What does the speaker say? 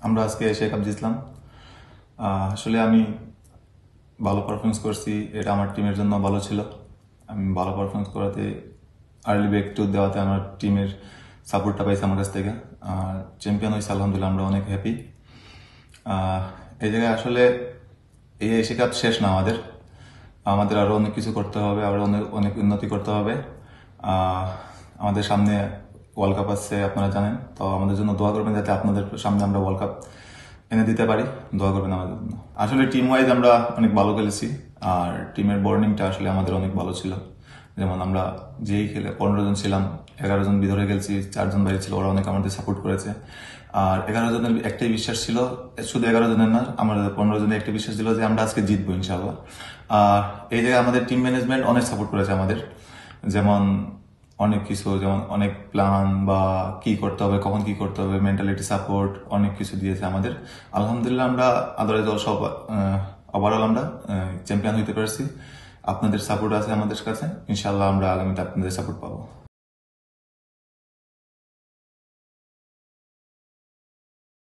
আমরা আজকে Asia cup জিতলাম। আসলে আমি ভালো পারফরমেন্স করছি, এটা আমার টিমের জন্য ভালো ছিল। আমি ভালো পারফরমেন্স করাতে আর্লি ব্রেক টু দেওয়াতে আমার টিমের সাপোর্টটা পাইছে আমার কাছ থেকে। আর চ্যাম্পিয়ন হয়েছে, আলহামদুলিল্লাহ আমরা অনেক হ্যাপি। এই জায়গায় আসলে এই এশিয়া কাপ শেষ না, আমাদের আরও অনেক কিছু করতে হবে, আরও অনেক অনেক উন্নতি করতে হবে। আমাদের সামনে ওয়ার্ল্ড কাপ আসছে, আপনারা জানেন। তো আমাদের জন্য দোয়া করবেন যাতে আপনাদের সামনে আমরা ওয়ার্ল্ড কাপ এনে দিতে পারি। দোয়া করবেন আমাদের জন্য। আসলে টিম ওয়াইজ আমরা অনেক ভালো খেলেছি, আর টিমের বর্নিংটা আসলে আমাদের অনেক ভালো ছিল। যেমন আমরা যেই খেলে 15 জন ছিলাম, 11 জন ভিতরে খেলছি, 4 জন বাইরে ছিল, ওরা অনেক আমাদের সাপোর্ট করেছে। আর 11 জনের একটাই বিশ্বাস ছিল, শুধু 11 জনের না, আমাদের 15 জনের একটা বিশ্বাস ছিল যে আমরা আজকে জিতবো ইনশাআল্লাহ। আর এই জায়গায় আমাদের টিম ম্যানেজমেন্ট অনেক সাপোর্ট করেছে আমাদের। যেমন অনেক কিছু, যেমন অনেক প্ল্যান বা কি করতে হবে, কখন কি করতে হবে, মেন্টালিটি সাপোর্ট অনেক কিছু দিয়েছে আমাদের। আলহামদুলিল্লাহ আমরা আদারে সব ওভারঅল আমরা চ্যাম্পিয়ন হইতে পারছি। আপনাদের সাপোর্ট আছে আমাদের কাছে, ইনশাআল্লাহ আমরা আগামীতে আপনাদের সাপোর্ট পাবো।